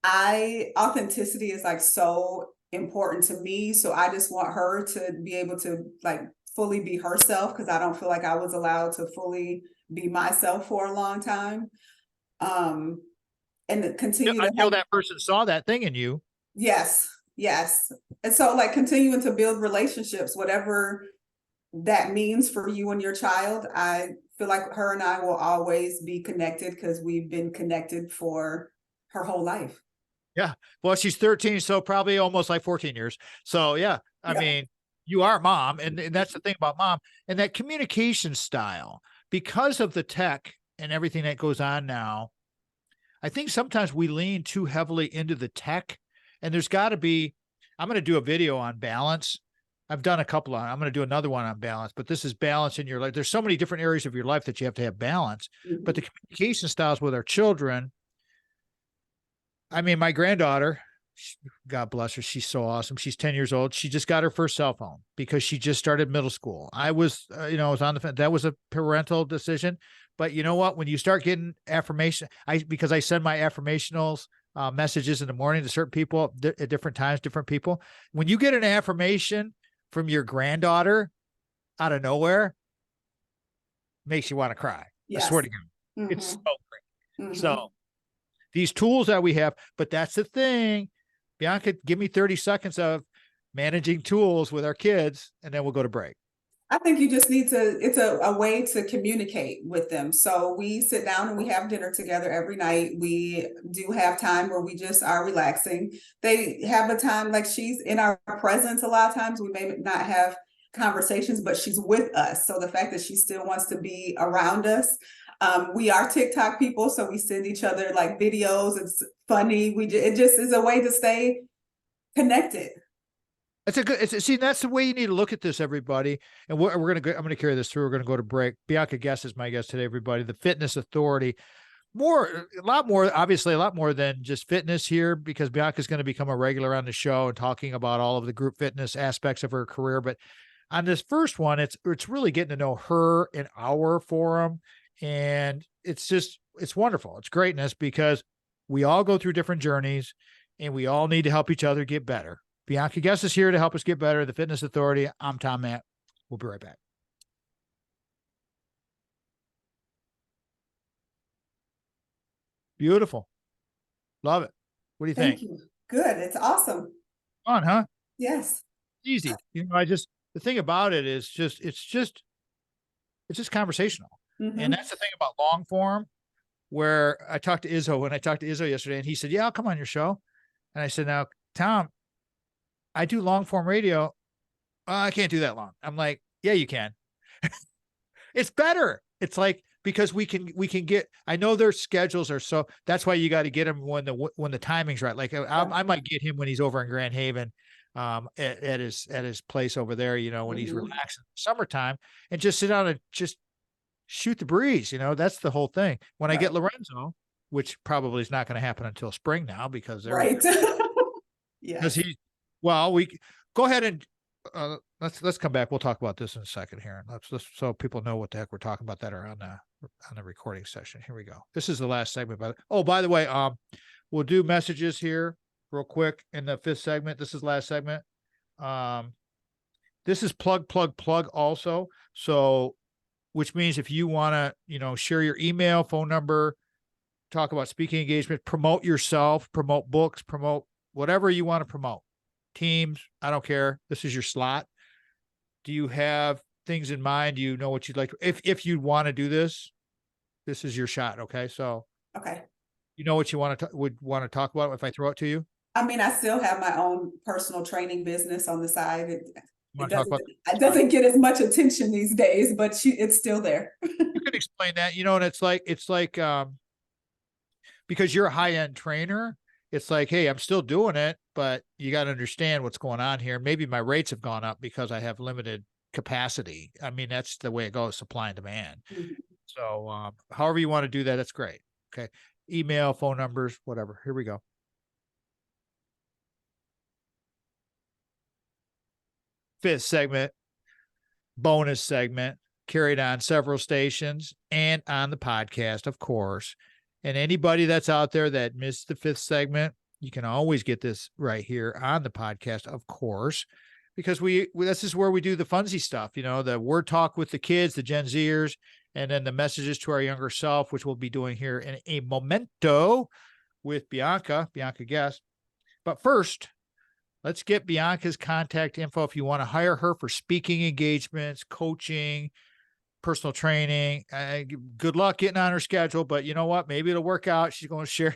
Authenticity is like so important to me. So I just want her to be able to like fully be herself, because I don't feel like I was allowed to fully be myself for a long time. And continue until that person saw that thing in you. Yes. And so like continuing to build relationships, whatever that means for you and your child. I feel like her and I will always be connected, because we've been connected for her whole life. Yeah. Well, she's 13, so probably almost like 14 years. So yeah, I mean, you are mom. And that's the thing about mom, and that communication style, because of the tech and everything that goes on now. I think sometimes we lean too heavily into the tech, and there's got to be, I'm going to do a video on balance. I've done a couple I'm going to do another one on balance, but this is balance in your life. There's so many different areas of your life that you have to have balance, but the communication styles with our children. I mean, my granddaughter, God bless her, she's so awesome. She's 10 years old. She just got her first cell phone because she just started middle school. I was on the fence. That was a parental decision. But you know what? When you start getting affirmation, because I send my affirmationals messages in the morning to certain people at different times, different people. When you get an affirmation from your granddaughter out of nowhere, makes you want to cry. Yes. I swear to God. It's so great. So these tools that we have, but that's the thing. Bianca, give me 30 seconds of managing tools with our kids, and then we'll go to break. I think you just need to, it's a way to communicate with them. So we sit down and we have dinner together every night. We do have time where we just are relaxing. They have a time like she's in our presence a lot of times. We may not have conversations, but she's with us. So the fact that she still wants to be around us. We are TikTok people, so we send each other like videos. It's funny. It just is a way to stay connected. See, that's the way you need to look at this, everybody. And we're going to go, I'm going to carry this through. We're going to go to break. Bianca Guess is my guest today, everybody. The fitness authority, a lot more, obviously a lot more than just fitness here, because Bianca's going to become a regular on the show and talking about all of the group fitness aspects of her career. But on this first one, it's really getting to know her in our forum. And it's wonderful. It's greatness, because we all go through different journeys and we all need to help each other get better. Bianca Guess is here to help us get better. The Fitness Authority. I'm Tom Matt. We'll be right back. Beautiful. Love it. What do you think? Thank you. Good. It's awesome. Fun, huh? Yes. Easy. The thing about it is it's just conversational. Mm-hmm. And that's the thing about long form, where I talked to Izzo yesterday, and he said, yeah, I'll come on your show. And I said, now, Tom, I do long form radio. I can't do that long. I'm like, yeah, you can. It's better. It's like, because we can get, I know their schedules are, so that's why you got to get him when the timing's right. Like I might get him when he's over in Grand Haven, at his place over there, when he's relaxing summertime, and just sit down and just shoot the breeze. That's the whole thing. When I get Lorenzo, which probably is not going to happen until spring now, because they're right. Yeah. Because we go ahead and let's come back. We'll talk about this in a second here. Let's so people know what the heck we're talking about that are on the recording session. Here we go. This is the last segment. By the way, we'll do messages here real quick in the fifth segment. This is last segment. This is plug also. So, which means if you want to, share your email, phone number, talk about speaking engagement, promote yourself, promote books, promote whatever you want to promote. Teams, I don't care. This is your slot. Do you have things in mind? Do you know what you'd like to, if you want to do this is your shot. Okay. So, okay. You know what you would want to talk about if I throw it to you? I mean, I still have my own personal training business on the side. It doesn't get as much attention these days, but it's still there. You can explain that, and it's like, because you're a high-end trainer, it's like, hey, I'm still doing it, but you got to understand what's going on here. Maybe my rates have gone up because I have limited capacity. I mean, that's the way it goes, supply and demand. Mm-hmm. So however you want to do that, that's great. Okay. Email, phone numbers, whatever. Here we go. Fifth segment, bonus segment, carried on several stations and on the podcast, of course. And anybody that's out there that missed the fifth segment, you can always get this right here on the podcast, of course, because this is where we do the funsy stuff, the word talk with the kids, the Gen Zers, and then the messages to our younger self, which we'll be doing here in a momento with Bianca Guess. But first, let's get Bianca's contact info if you want to hire her for speaking engagements, coaching, personal training. Good luck getting on her schedule, but you know what? Maybe it'll work out. She's going to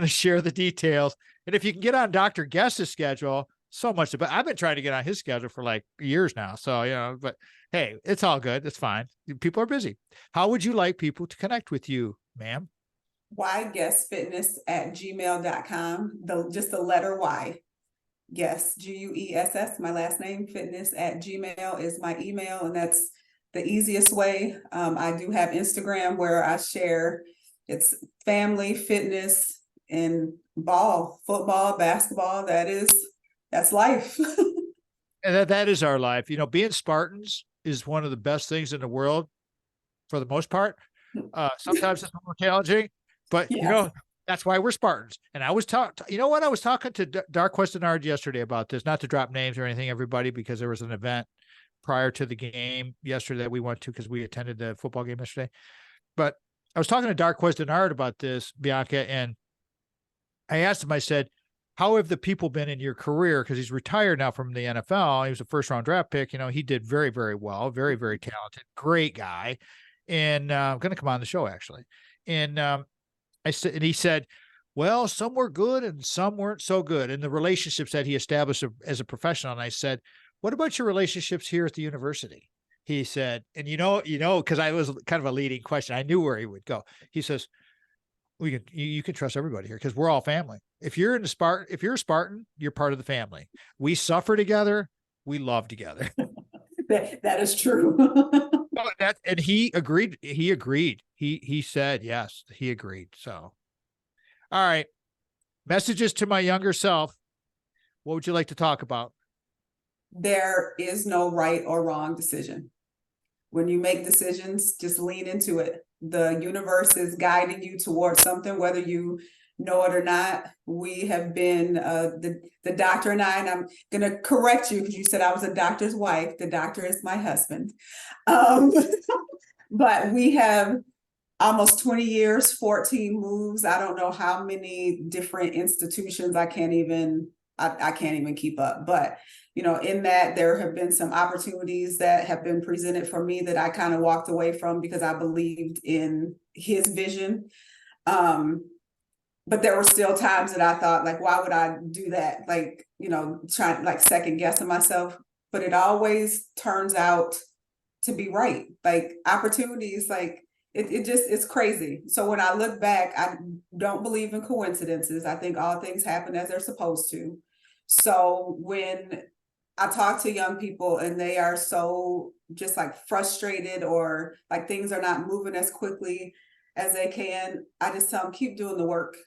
share the details. And if you can get on Dr. Guess's schedule, so much. But I've been trying to get on his schedule for like years now. So, but hey, it's all good. It's fine. People are busy. How would you like people to connect with you, ma'am? yguessfitness@gmail.com. Just the letter Y. Guess, Guess, my last name. Fitness@gmail is my email, and that's the easiest way. I do have Instagram where I share, it's family, fitness, and football, basketball. That's life. And that is our life. Being Spartans is one of the best things in the world for the most part. Sometimes it's more challenging, but yes. That's why we're Spartans. And I was I was talking to Dark Quest and Ard yesterday about this, not to drop names or anything, everybody, because there was an event prior to the game yesterday that we went to because we attended the football game yesterday. But I was talking to Dark Quest and Ard about this, Bianca, and I asked him, I said, how have the people been in your career? Because he's retired now from the NFL. He was a first-round draft pick. He did very, very well, very, very talented, great guy, and going to come on the show actually. And I said, and he said, well, some were good and some weren't so good in the relationships that he established as a professional. And I said, what about your relationships here at the university? He said, and because I was kind of a leading question, I knew where he would go. He says, you can trust everybody here because we're all family. If you're a Spartan, you're part of the family. We suffer together. We love together. That is true. And he agreed. He said, yes, he agreed. So, all right. Messages to my younger self. What would you like to talk about? There is no right or wrong decision. When you make decisions, just lean into it. The universe is guiding you towards something, whether you know it or not. We have been, the doctor and I'm going to correct you because you said I was a doctor's wife. The doctor is my husband. But we have almost 20 years, 14 moves. I don't know how many different institutions. I can't even keep up. But, in that there have been some opportunities that have been presented for me that I kind of walked away from because I believed in his vision. But there were still times that I thought, like, why would I do that? Like, trying like second guessing myself, but it always turns out to be right. Like opportunities, like it's crazy. So when I look back, I don't believe in coincidences. I think all things happen as they're supposed to. So when I talk to young people and they are so just like frustrated or like things are not moving as quickly as they can, I just tell them, keep doing the work.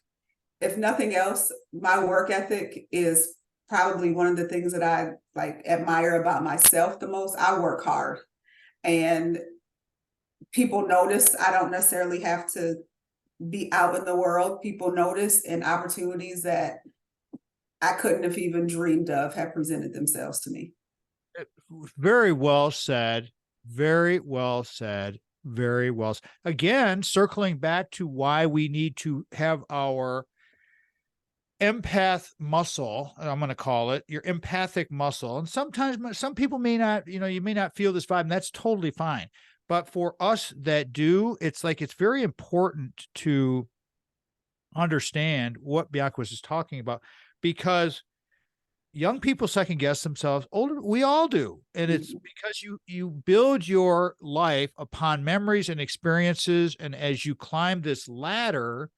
If nothing else, my work ethic is probably one of the things that I like admire about myself the most. I work hard and people notice. I don't necessarily have to be out in the world. People notice, and opportunities that I couldn't have even dreamed of have presented themselves to me. Very well said. Very well said. Very well. Again, circling back to why we need to have our empath muscle, I'm going to call it your empathic muscle. And sometimes some people may not, you may not feel this vibe, and that's totally fine. But for us that do, it's very important to understand what Bianca was just talking about, because young people second guess themselves. We all do. And it's because you build your life upon memories and experiences. And as you climb this ladder,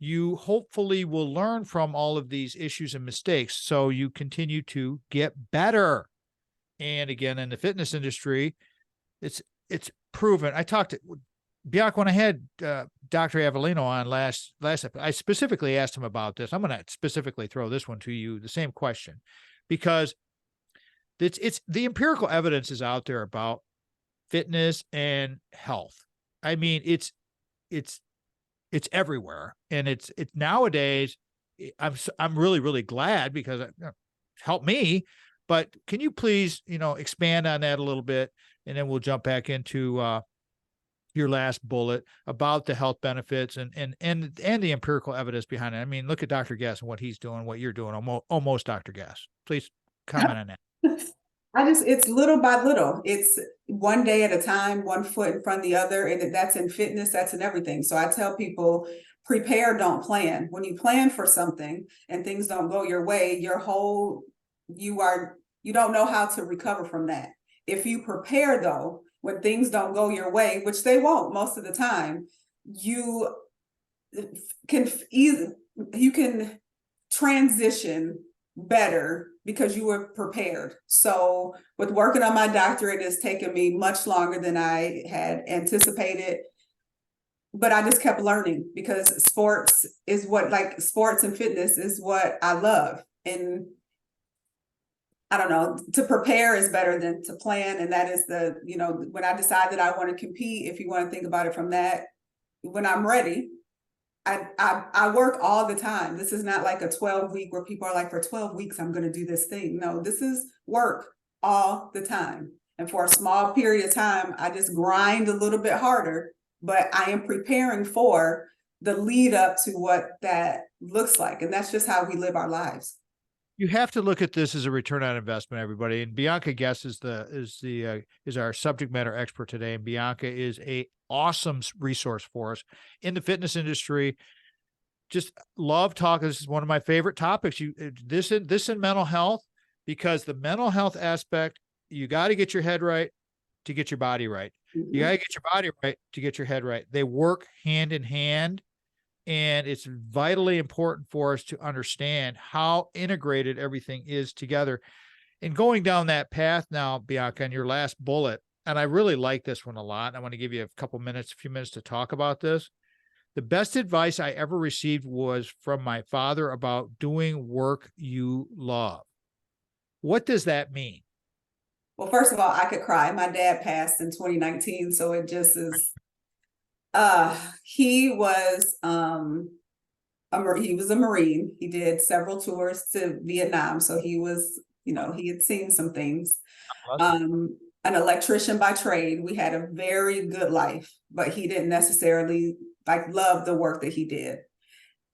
you hopefully will learn from all of these issues and mistakes. So you continue to get better. And again, in the fitness industry, it's proven. I talked to Bianca when I had Dr. Avellino on last episode. I specifically asked him about this. I'm going to specifically throw this one to you, the same question, because it's the empirical evidence is out there about fitness and health. I mean, it's everywhere, and it's nowadays. I'm really, really glad because it helped me. But can you please, expand on that a little bit, and then we'll jump back into your last bullet about the health benefits and the empirical evidence behind it. I mean, look at Dr. Guess and what he's doing, what you're doing, almost Dr. Guess. Please comment on that. It's little by little. It's one day at a time, one foot in front of the other. And that's in fitness, that's in everything. So I tell people, prepare, don't plan. When you plan for something and things don't go your way, you don't know how to recover from that. If you prepare though, when things don't go your way, which they won't most of the time, you can transition better because you were prepared. So with working on my doctorate, it's taken me much longer than I had anticipated, but I just kept learning because sports and fitness is what I love. And I don't know, to prepare is better than to plan. And that is when I decide that I want to compete, if you want to think about it from that, when I'm ready, I work all the time. This is not like a 12-week where people are like, for 12 weeks, I'm going to do this thing. No, this is work all the time. And for a small period of time, I just grind a little bit harder, but I am preparing for the lead up to what that looks like. And that's just how we live our lives. You have to look at this as a return on investment, everybody. And Bianca Guess is our subject matter expert today. And Bianca is a awesome resource for us in the fitness industry. Just love talking. This is one of my favorite topics. This in mental health, because the mental health aspect, you got to get your head right to get your body right. You got to get your body right to get your head right. They work hand in hand. And it's vitally important for us to understand how integrated everything is together. And going down that path now, Bianca, in your last bullet, and I really like this one a lot. I want to give you a few minutes to talk about this. The best advice I ever received was from my father about doing work you love. What does that mean? Well, first of all, I could cry. My dad passed in 2019, so it just is. He was he was a Marine. He did several tours to Vietnam, so he was, he had seen some things. An electrician by trade. We had a very good life, but he didn't necessarily love the work that he did.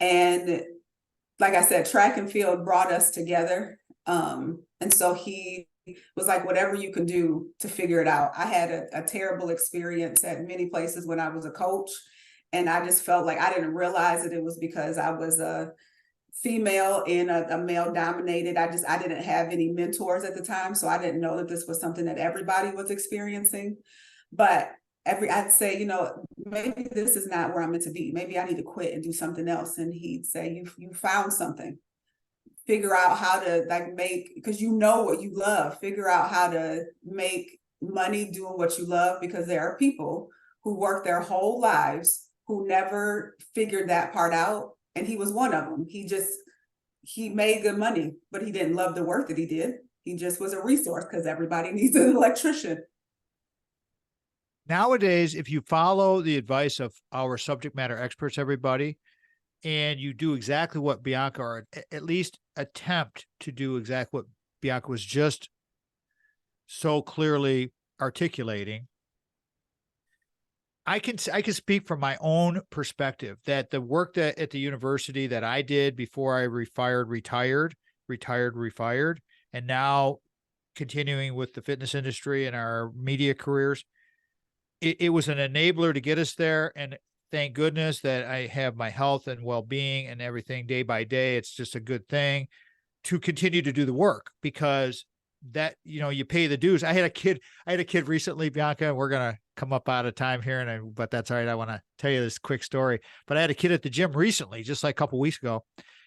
And like I said, track and field brought us together. And so he was like, whatever you can do to figure it out. I had a terrible experience at many places when I was a coach. And I just felt like I didn't realize that it was because I was a female in a male dominated. I didn't have any mentors at the time. So I didn't know that this was something that everybody was experiencing. But I'd say, maybe this is not where I'm meant to be. Maybe I need to quit and do something else. And he'd say, you found something. Figure out how to make, because you know what you love, figure out how to make money doing what you love, because there are people who work their whole lives who never figured that part out. And he was one of them. He made good money, but he didn't love the work that he did. He just was a resource because everybody needs an electrician. Nowadays, if you follow the advice of our subject matter experts, everybody, and you do exactly what Bianca, or at least attempt to do exactly what Bianca was just so clearly articulating, I can speak from my own perspective that the work that at the university that I did before I retired, and now continuing with the fitness industry and our media careers, it was an enabler to get us there. And thank goodness that I have my health and well-being and everything day by day. It's just a good thing to continue to do the work, because that, you pay the dues. I had a kid recently, Bianca, and we're going to come up out of time here. But that's all right. I want to tell you this quick story, but I had a kid at the gym recently, just like a couple of weeks ago.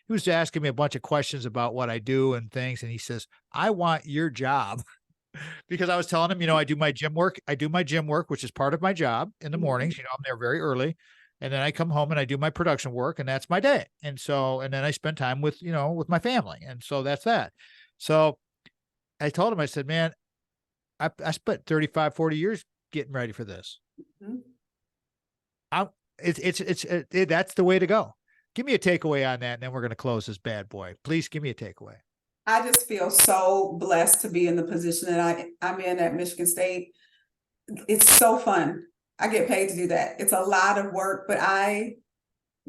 He was asking me a bunch of questions about what I do and things. And he says, I want your job. Because I was telling him, I do my gym work. Which is part of my job in the mornings. I'm there very early, and then I come home and I do my production work, and that's my day. And then I spend time with my family. And so that's that. So I told him, I said, man, I spent 35, 40 years getting ready for this. That's the way to go. Give me a takeaway on that. And then we're going to close this bad boy. Please give me a takeaway. I just feel so blessed to be in the position that I'm in at Michigan State. It's so fun. I get paid to do that. It's a lot of work, but I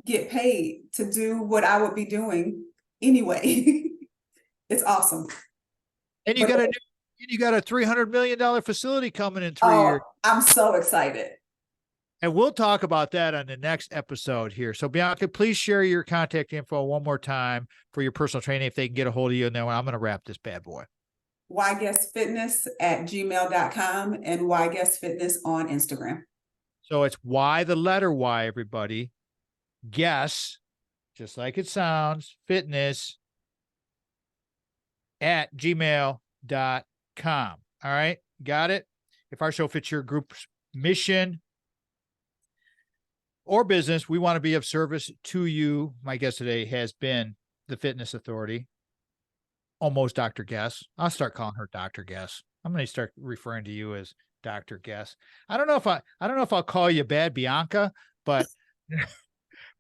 get paid to do what I would be doing anyway. It's awesome. And you got a $300 million facility coming in 3 years. I'm so excited. And we'll talk about that on the next episode here. So Bianca, please share your contact info one more time for your personal training, if they can get a hold of you. And then I'm going to wrap this bad boy. yguessfitness@gmail.com and yguessfitness on Instagram. So it's Y, the letter Y, everybody. Guess, just like it sounds, fitness @gmail.com. All right. Got it? If our show fits your group's mission or business, we want to be of service to you. My guest today has been the fitness authority, almost Dr. Guess. I'll start calling her Dr. Guess. I'm going to start referring to you as Dr. Guess. I don't know if I'll call you Bad Bianca, but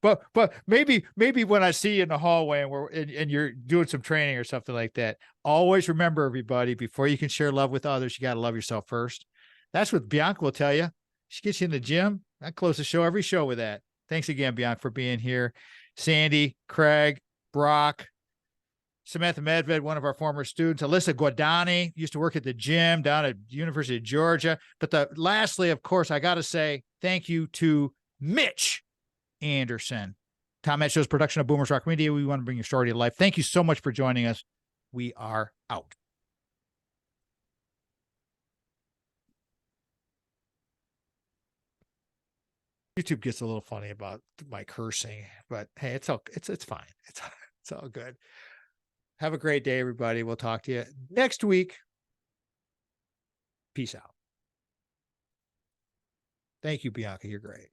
but maybe when I see you in the hallway and you're doing some training or something like that, always remember, everybody, before you can share love with others, you got to love yourself first. That's what Bianca will tell you. She gets you in the gym. I close the show, every show with that. Thanks again, Bianca, for being here. Sandy, Craig, Brock, Samantha Medved, one of our former students, Alyssa Guadani, used to work at the gym down at University of Georgia. But lastly, of course, I got to say thank you to Mitch Anderson. Tom Matt Show's production of Boomers Rock Media. We want to bring your story to life. Thank you so much for joining us. We are out. YouTube gets a little funny about my cursing, but hey, it's fine. It's all good. Have a great day, everybody. We'll talk to you next week. Peace out. Thank you, Bianca. You're great.